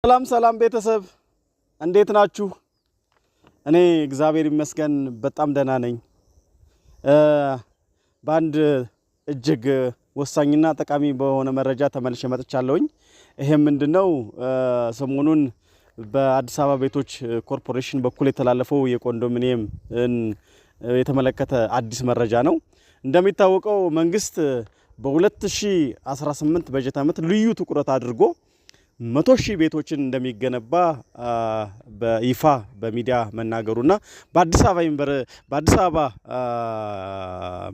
ሰላም ቤተሰብ እንዴት ናችሁ? እኔ እግዚአብሔር ይመስገን በጣም ደህና ነኝ። በአንድ እጅግ ወሳኝና ጠቃሚ በሆነ መረጃ ተመልሼ መጥቻለሁኝ። ይሄም ምንድነው? ሰሞኑን በአዲስ አበባ ቤቶች ኮርፖሬሽን በኩል የተላለፈው የኮንዶሚኒየም የተመለከተ አዲስ መረጃ ነው። እንደሚታወቀው መንግስት በ2018 በጀት ዓመት ልዩ ትኩረት አድርጎ 100,000 ቤቶችን እንደሚገነባ በይፋ በሚዲያ መናገሩና በአዲስ አበባ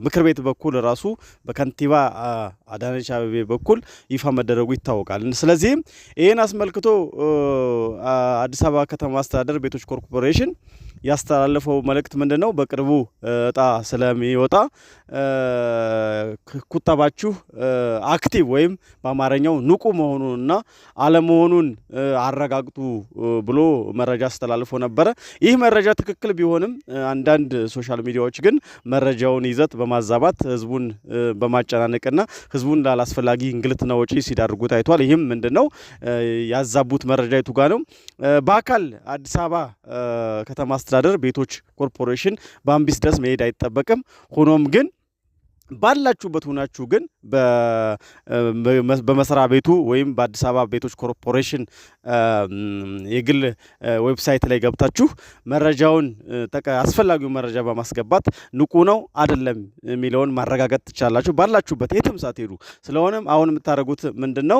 ምክር ቤት በኩል ራሱ በከንቲባ አዳነች አቤቤ በኩል ይፋ መደረጉ ይታወቃል። ስለዚህ ይሄን አስመልክቶ አዲስ አበባ ከተማ አስተዳደር ቤቶች ኮርፖሬሽን ያስተላለፈው መልእክት ምንድነው? በቅርቡ እጣ ስለሚወጣ ቁጠባችሁ አክቲቭ ወይም በአማርኛው ንቁ መሆኑንና አለመሆኑን አረጋግጡ ብሎ መረጃ አስተላልፎ ነበር። ይህ መረጃ ትክክል ቢሆንም አንዳንድ ሶሻል ሚዲያዎች ግን መረጃውን ይዘት በማዛባት ህዝቡን በማጨናነቅና ህዝቡን ላላስፈላጊ እንግልትና ወጪ ሲዳርጉ ታይቷል። ይህም ምንድነው? ያዛቡት መረጃ የቱ ጋር ነው? በአካል አዲስ አበባ ከተማ አስተዳደር ቤቶች ኮርፖሬሽን በአምቢስ ድረስ መሄድ አይጠበቅም። ሆኖም ግን ባላችሁበት ሆናችሁ ግን በመስሪያ ቤቱ ወይም በአዲስ አበባ ቤቶች ኮርፖሬሽን የግል ዌብሳይት ላይ ገብታችሁ መረጃውን አስፈላጊው መረጃ በማስገባት ንቁ ነው አይደለም የሚለውን ማረጋገጥ ትችላላችሁ ባላችሁበት የትም ሳትሄዱ። ስለሆነም አሁን የምታደርጉት ምንድነው?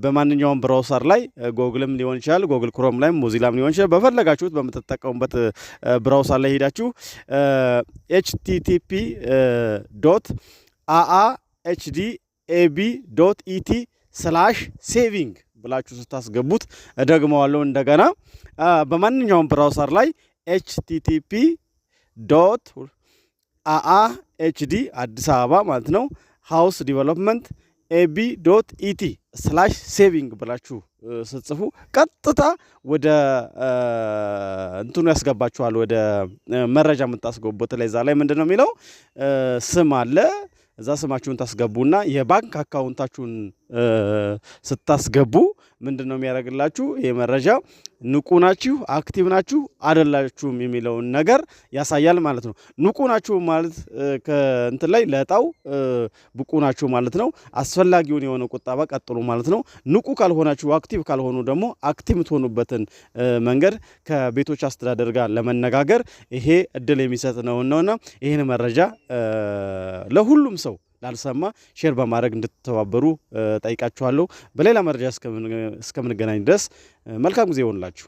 በማንኛውም ብራውዘር ላይ ጎግልም ሊሆን ይችላል፣ ጎግል ክሮም ላይ ሞዚላም ሊሆን ይችላል፣ በፈለጋችሁት በመተጠቀሙበት ብራውዘር ላይ ሄዳችሁ http://aahd.et/saving ብላችሁ ስታስገቡት ደግመዋለሁ እንደገና በማንኛውም ብራውዘር ላይ http://ahd አዲስ አበባ ማለት ነው ሃውስ ዲቨሎፕመንት ab.et/saving ብላችሁ ስትጽፉ ቀጥታ ወደ እንትኑ ያስገባችኋል። ወደ መረጃ የምታስገቡት ላይ እዛ ላይ ምንድነው የሚለው ስም አለ። እዛ ስማችሁን ታስገቡና የባንክ አካውንታችሁን ስታስገቡ ምንድነው የሚያደርግላችሁ? ይሄ መረጃ ንቁ ናችሁ አክቲቭ ናችሁ አይደላችሁም የሚለውን ነገር ያሳያል ማለት ነው። ንቁ ናችሁ ማለት ከእንትን ላይ ለጣው ብቁ ናችሁ ማለት ነው። አስፈላጊውን የሆነ ቁጠባ ቀጥሉ ማለት ነው። ንቁ ካልሆናችሁ አክቲቭ ካልሆኑ ደግሞ አክቲቭ ትሆኑበትን መንገድ ከቤቶች አስተዳደር ጋር ለመነጋገር ይሄ እድል የሚሰጥ ነውና ይሄን መረጃ ለሁሉም ሰው ላልሰማ ሼር በማድረግ እንድትተባበሩ ጠይቃችኋለሁ። በሌላ መረጃ እስከምንገናኝ ድረስ መልካም ጊዜ ይሁንላችሁ።